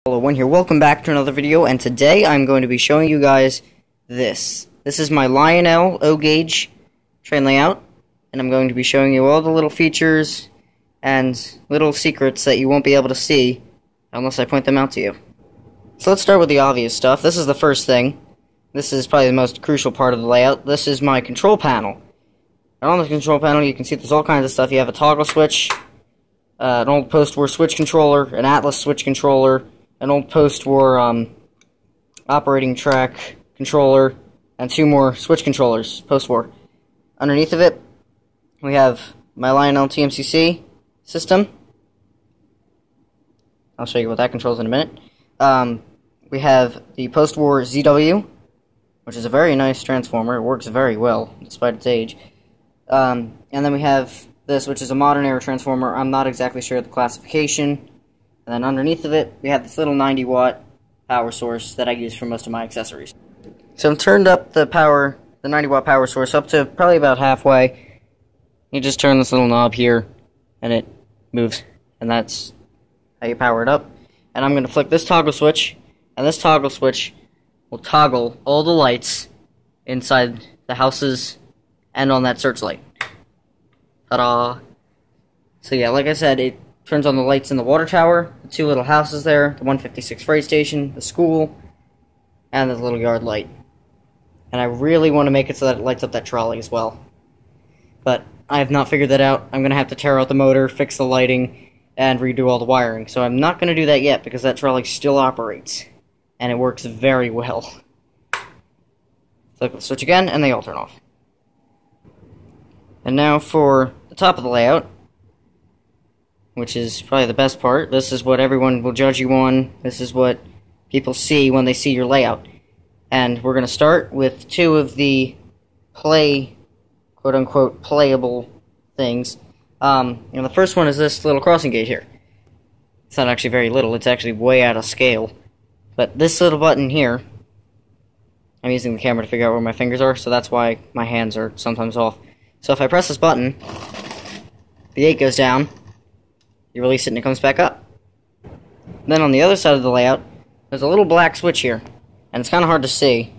Hello, one here. Welcome back to another video, and today I'm going to be showing you guys this. This is my Lionel O gauge train layout, and I'm going to be showing you all the little features and little secrets that you won't be able to see unless I point them out to you. So let's start with the obvious stuff. This is the first thing. This is probably the most crucial part of the layout. This is my control panel. And on the control panel you can see there's all kinds of stuff. You have a toggle switch, an old post-war switch controller, an Atlas switch controller, an old post-war operating track controller, and two more switch controllers, post-war. Underneath of it, we have my Lionel TMCC system. I'll show you what that controls in a minute. We have the post-war ZW, which is a very nice transformer. It works very well, despite its age. And then we have this, which is a modern-era transformer. I'm not exactly sure of the classification. And then underneath of it, we have this little 90-watt power source that I use for most of my accessories. So I've turned up the 90-watt power source up to probably about halfway. You just turn this little knob here, and it moves. And that's how you power it up. And I'm going to flick this toggle switch, and this toggle switch will toggle all the lights inside the houses and on that searchlight. Ta-da! So yeah, like I said, it turns on the lights in the water tower, the two little houses there, the 156 freight station, the school, and the little yard light. And I really want to make it so that it lights up that trolley as well. But I have not figured that out. I'm going to have to tear out the motor, fix the lighting, and redo all the wiring. So I'm not going to do that yet because that trolley still operates. And it works very well. Flick the switch again, and they all turn off. And now for the top of the layout, which is probably the best part. This is what everyone will judge you on. This is what people see when they see your layout. And we're going to start with two of the quote-unquote, playable things. The first one is this little crossing gate here. It's not actually very little. It's actually way out of scale. But this little button here, I'm using the camera to figure out where my fingers are, so that's why my hands are sometimes off. So if I press this button, the gate goes down. You release it and it comes back up. Then on the other side of the layout, there's a little black switch here. And it's kind of hard to see,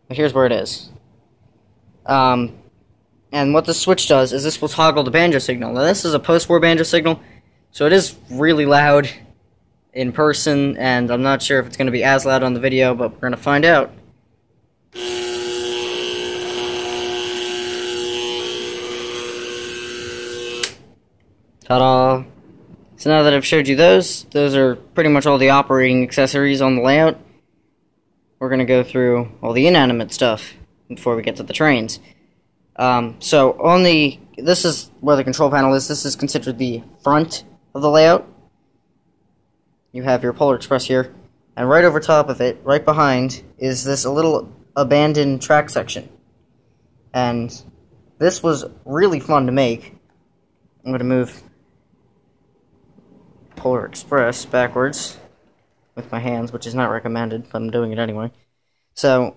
but here's where it is. And what this switch does is this will toggle the banjo signal. Now this is a post-war banjo signal, so it is really loud in person, and I'm not sure if it's going to be as loud on the video, but we're going to find out. Ta-da! So now that I've showed you those are pretty much all the operating accessories on the layout. We're going to go through all the inanimate stuff before we get to the trains. So on this is where the control panel is. This is considered the front of the layout. You have your Polar Express here, and right over top of it, right behind, is this little abandoned track section. And this was really fun to make. I'm going to move Polar Express backwards with my hands, which is not recommended, but I'm doing it anyway. So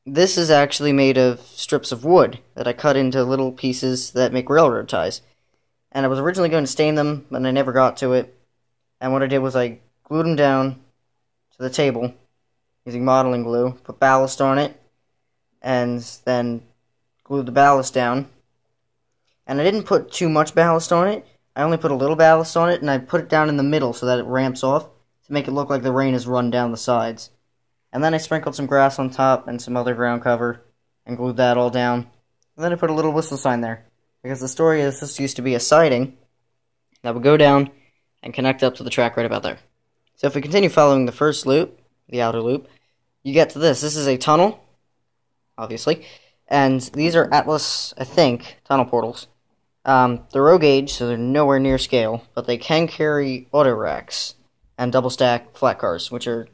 this is actually made of strips of wood that I cut into little pieces that make railroad ties. And I was originally going to stain them, but I never got to it. And what I did was I glued them down to the table using modeling glue, put ballast on it, and then glued the ballast down. And I didn't put too much ballast on it. I only put a little ballast on it, and I put it down in the middle so that it ramps off to make it look like the rain has run down the sides. And then I sprinkled some grass on top and some other ground cover and glued that all down. And then I put a little whistle sign there, because the story is this used to be a siding that would go down and connect up to the track right about there. So if we continue following the first loop, the outer loop, you get to this. This is a tunnel, obviously, and these are Atlas, I think, tunnel portals. They're O gauge, so they're nowhere near scale, but they can carry auto racks and double stack flat cars, which are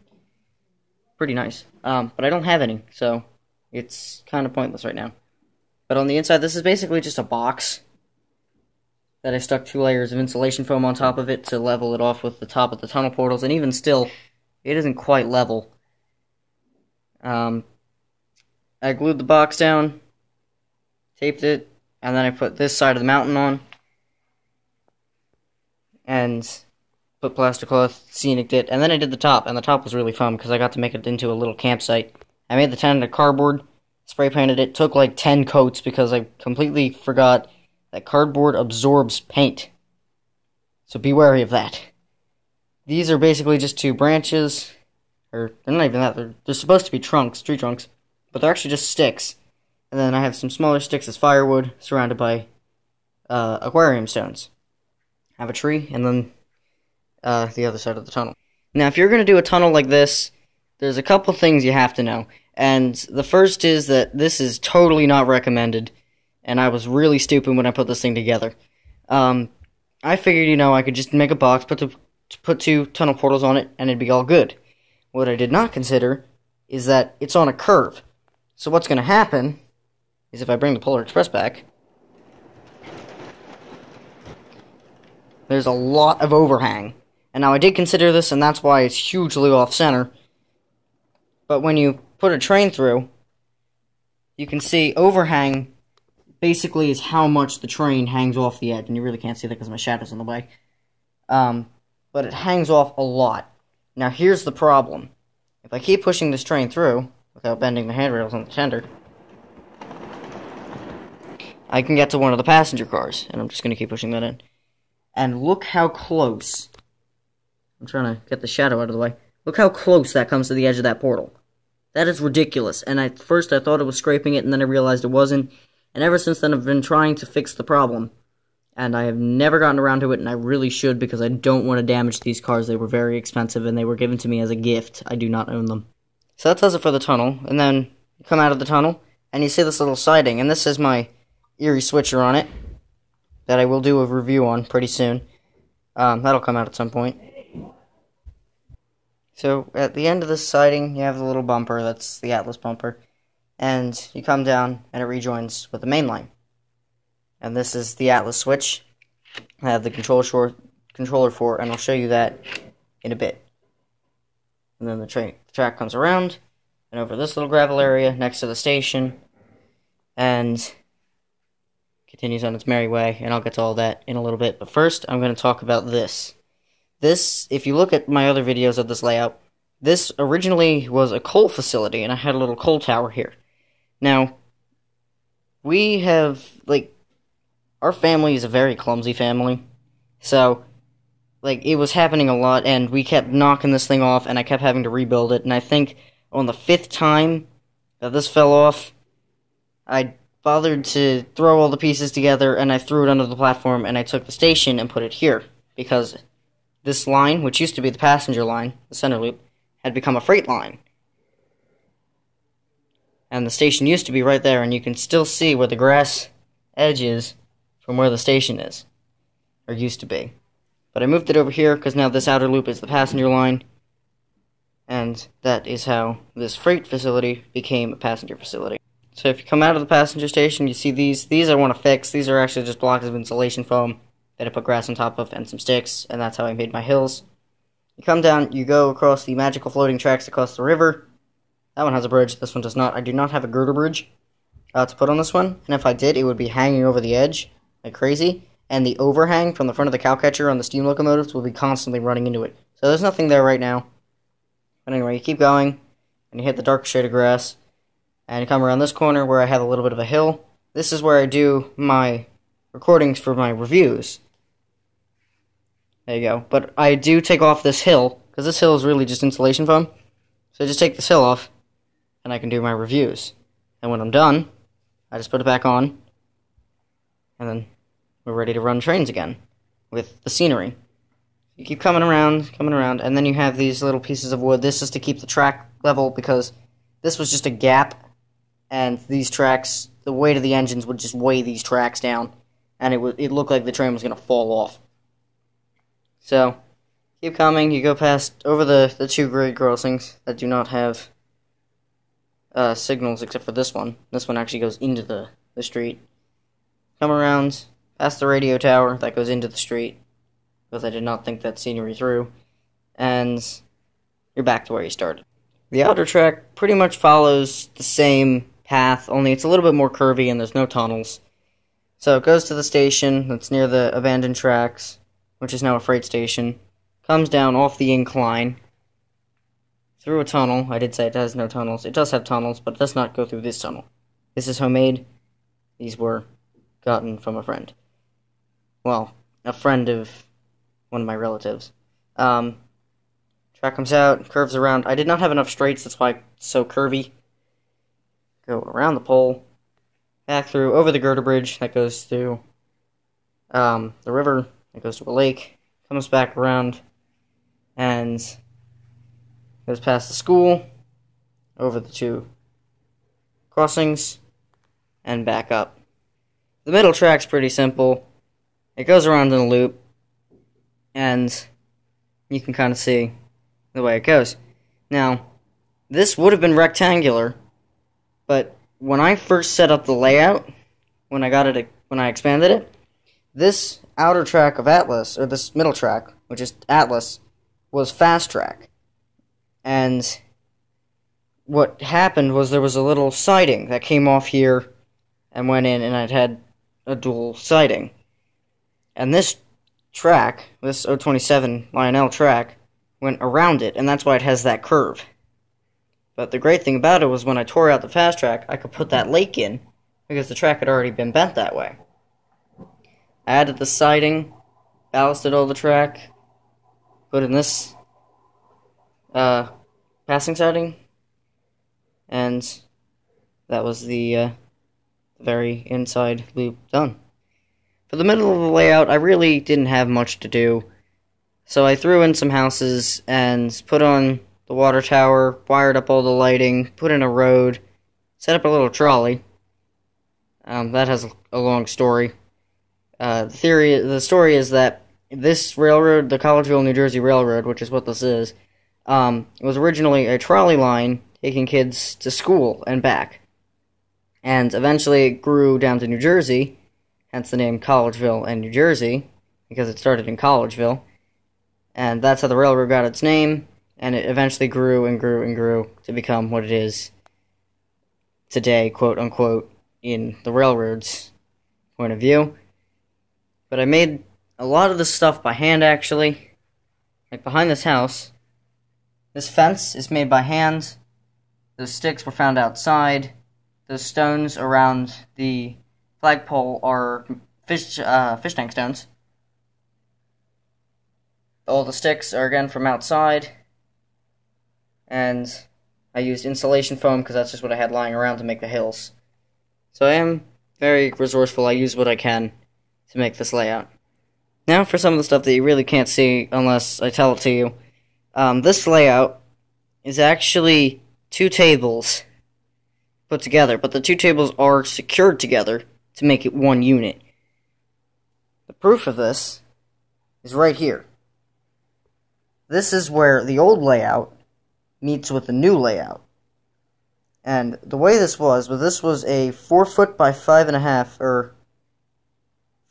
pretty nice. But I don't have any, so it's kind of pointless right now. But on the inside, this is basically just a box that I stuck 2 layers of insulation foam on top of it to level it off with the top of the tunnel portals, and even still, it isn't quite level. I glued the box down, taped it, and then I put this side of the mountain on, and put plaster cloth, scenic'd it, and then I did the top, and the top was really fun because I got to make it into a little campsite. I made the tent out of cardboard, spray painted it, took like 10 coats because I completely forgot that cardboard absorbs paint. So be wary of that. These are basically just 2 branches, or they're not even that, they're supposed to be trunks, tree trunks, but they're actually just sticks. And then I have some smaller sticks as firewood, surrounded by aquarium stones. I have a tree, and then the other side of the tunnel. Now, if you're going to do a tunnel like this, there's a couple things you have to know. And the first is that this is totally not recommended, and I was really stupid when I put this thing together. I figured, I could just make a box, put 2 tunnel portals on it, and it'd be all good. What I did not consider is that it's on a curve. So what's going to happen is if I bring the Polar Express back, there's a lot of overhang. And now I did consider this, and that's why it's hugely off-center. But when you put a train through, you can see overhang basically is how much the train hangs off the edge. And you really can't see that because my shadow's in the way. But it hangs off a lot. Now here's the problem. If I keep pushing this train through, without bending the handrails on the tender, I can get to one of the passenger cars. And I'm just going to keep pushing that in. And look how close. I'm trying to get the shadow out of the way. Look how close that comes to the edge of that portal. That is ridiculous. And at first I thought it was scraping it, and then I realized it wasn't. And ever since then I've been trying to fix the problem. And I have never gotten around to it, and I really should, because I don't want to damage these cars. They were very expensive, and they were given to me as a gift. I do not own them. So that does it for the tunnel. And then you come out of the tunnel, and you see this little siding. And this is my Erie switcher on it, that I will do a review on pretty soon. That'll come out at some point. So, at the end of this siding, you have the little bumper, that's the Atlas bumper. And you come down, and it rejoins with the main line. And this is the Atlas switch. I have the controller for, and I'll show you that in a bit. And then the track comes around, and over this little gravel area next to the station, and continues on its merry way, and I'll get to all that in a little bit. But first, I'm going to talk about this. This, if you look at my other videos of this layout, this originally was a coal facility, and I had a little coal tower here. Now, we have, our family is a very clumsy family, so, it was happening a lot, and we kept knocking this thing off, and I kept having to rebuild it, and I think on the 5th time that this fell off, I bothered to throw all the pieces together, and I threw it under the platform, and I took the station and put it here, because this line, which used to be the passenger line, the center loop, had become a freight line. And the station used to be right there, and you can still see where the grass edge is from where the station is, or used to be. But I moved it over here, because now this outer loop is the passenger line, and that is how this freight facility became a passenger facility. So if you come out of the passenger station, you see these. These I want to fix. These are actually just blocks of insulation foam that I put grass on top of and some sticks, and that's how I made my hills. You come down, you go across the magical floating tracks across the river. That one has a bridge, this one does not. I do not have a girder bridge to put on this one, and if I did, it would be hanging over the edge like crazy, and the overhang from the front of the cowcatcher on the steam locomotives will be constantly running into it. So there's nothing there right now. But anyway, you keep going, and you hit the dark shade of grass, and you come around this corner where I have a little bit of a hill. This is where I do my recordings for my reviews. There you go. But I do take off this hill, because this hill is really just insulation foam. So I just take this hill off, and I can do my reviews. And when I'm done, I just put it back on, and then we're ready to run trains again with the scenery. You keep coming around, and then you have these little pieces of wood. This is to keep the track level, because this was just a gap, and these tracks, the weight of the engines would just weigh these tracks down, and it looked like the train was going to fall off. So, keep coming, you go past, over the 2 grade crossings that do not have signals except for this one. This one actually goes into the street. Come around, past the radio tower that goes into the street, because I did not think that scenery through, and you're back to where you started. The outer track pretty much follows the same path, only it's a little bit more curvy and there's no tunnels. So it goes to the station that's near the abandoned tracks, which is now a freight station. comes down off the incline, through a tunnel. I did say it has no tunnels. It does have tunnels, but it does not go through this tunnel. This is homemade. These were gotten from a friend. Well, a friend of one of my relatives. Track comes out, curves around. I did not have enough straights, that's why it's so curvy. Go around the pole, back through, over the girder bridge that goes through the river, that goes to a lake, comes back around, and goes past the school, over the 2 crossings, and back up. The middle track's pretty simple. It goes around in a loop, and you can kind of see the way it goes. Now, this would have been rectangular, but when I first set up the layout, when I expanded it, this outer track of Atlas, or this middle track, which is Atlas, was fast track. And what happened was there was a little siding that came off here and went in, and it had a dual siding. And this track, this 027 Lionel track, went around it, and that's why it has that curve. But the great thing about it was when I tore out the fast track, I could put that lake in, because the track had already been bent that way. I added the siding, ballasted all the track, put in this passing siding, and that was the very inside loop done. For the middle of the layout, I really didn't have much to do, so I threw in some houses and put on the water tower, wired up all the lighting, put in a road, set up a little trolley. That has a long story. The story is that this railroad, the Collegeville, New Jersey Railroad, which is what this is, was originally a trolley line taking kids to school and back. And eventually it grew down to New Jersey, hence the name Collegeville and New Jersey, because it started in Collegeville. And that's how the railroad got its name, and it eventually grew and grew and grew to become what it is today, quote-unquote, in the railroad's point of view. But I made a lot of this stuff by hand, actually. Like behind this house, this fence is made by hand. Those sticks were found outside. Those stones around the flagpole are fish tank stones. All the sticks are again from outside. And I used insulation foam because that's just what I had lying around to make the hills. So I am very resourceful. I use what I can to make this layout. Now for some of the stuff that you really can't see unless I tell it to you. This layout is actually 2 tables put together, but the 2 tables are secured together to make it one unit. The proof of this is right here. This is where the old layout meets with the new layout. And the way this was a 4 foot by 5.5, or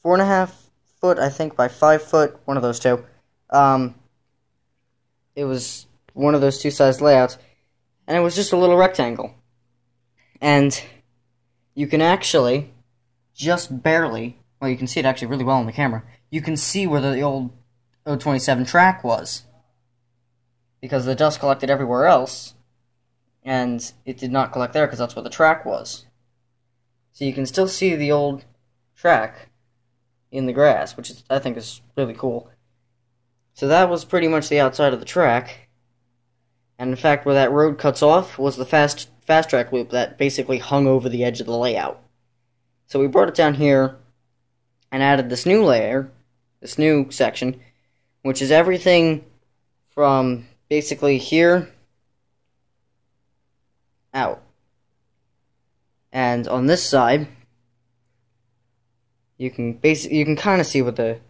4.5 foot, I think, by 5 foot, one of those two. It was one of those 2-sized layouts, and it was just a little rectangle. And you can actually, just barely, well, you can see it actually really well on the camera, you can see where the old 027 track was. Because the dust collected everywhere else, and it did not collect there because that's where the track was. So you can still see the old track in the grass, which I think is really cool. So that was pretty much the outside of the track. And in fact, where that road cuts off was the fast track loop that basically hung over the edge of the layout. So we brought it down here and added this new layer, this new section, which is everything from basically here out. And on this side, you can kind of see what it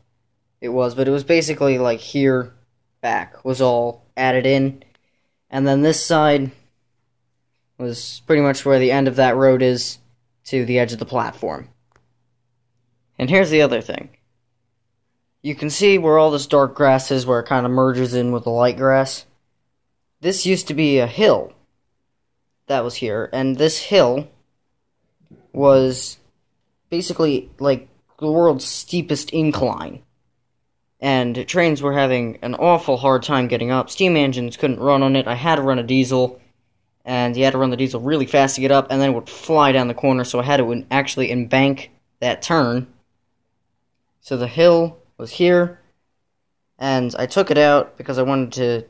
was, but it was basically like here back was all added in, and then this side was pretty much where the end of that road is to the edge of the platform. And here's the other thing. You can see where all this dark grass is, where it kind of merges in with the light grass. This used to be a hill that was here, and this hill was basically like the world's steepest incline. and trains were having an awful hard time getting up. Steam engines couldn't run on it. I had to run a diesel, and you had to run the diesel really fast to get up, and then it would fly down the corner, so I had to actually embank that turn. So the hill was here, and I took it out because I wanted to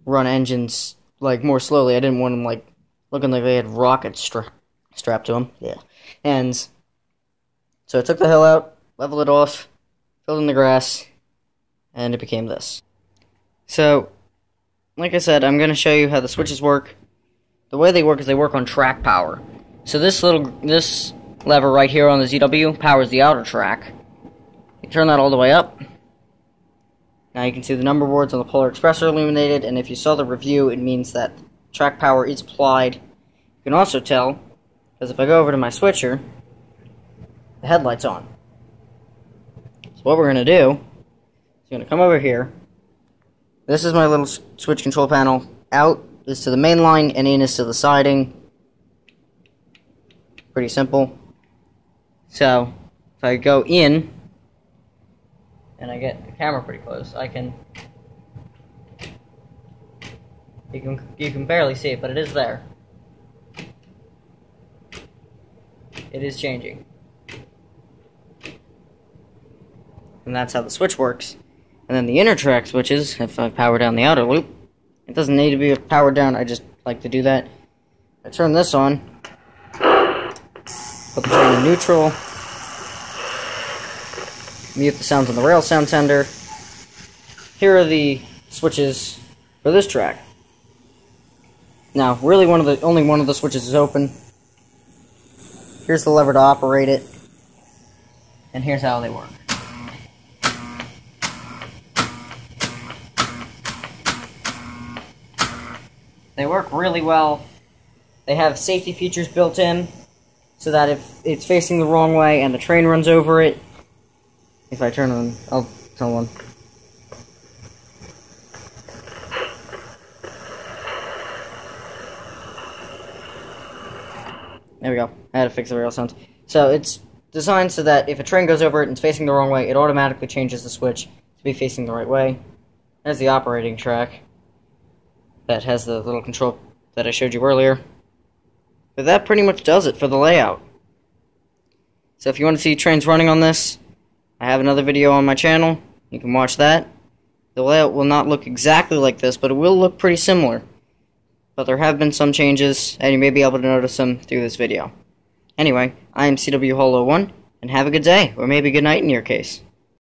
run engines like more slowly. I didn't want them like looking like they had rockets strapped to them. Yeah. And so I took the hill out, leveled it off, filled in the grass, and it became this. So, like I said, I'm going to show you how the switches work. The way they work is they work on track power. So this lever right here on the ZW powers the outer track. You turn that all the way up. Now you can see the number boards on the Polar Express are illuminated, and if you saw the review, it means that track power is applied. You can also tell, because if I go over to my switcher, the headlight's on. So what we're going to do is going to come over here. This is my little switch control panel. Out is to the main line, and in is to the siding. Pretty simple. So, if I go in, and I get the camera pretty close, you can barely see it, but it is there. It is changing. And that's how the switch works. And then the inner track switches, if I power down the outer loop, it doesn't need to be powered down, I just like to do that. I turn this on, put the train in neutral, mute the sounds on the rail sound tender. Here are the switches for this track. Now, really only one of the switches is open. Here's the lever to operate it. And here's how they work. They work really well. They have safety features built in, so that if it's facing the wrong way and the train runs over it, if I turn on, I'll tell one. There we go. I had to fix the rail sound. So it's designed so that if a train goes over it and it's facing the wrong way, it automatically changes the switch to be facing the right way. There's the operating track that has the little control that I showed you earlier. But that pretty much does it for the layout. So if you want to see trains running on this, I have another video on my channel. You can watch that. The layout will not look exactly like this, but it will look pretty similar. But there have been some changes, and you may be able to notice them through this video. Anyway, I am CW Holo 1, and have a good day, or maybe good night in your case.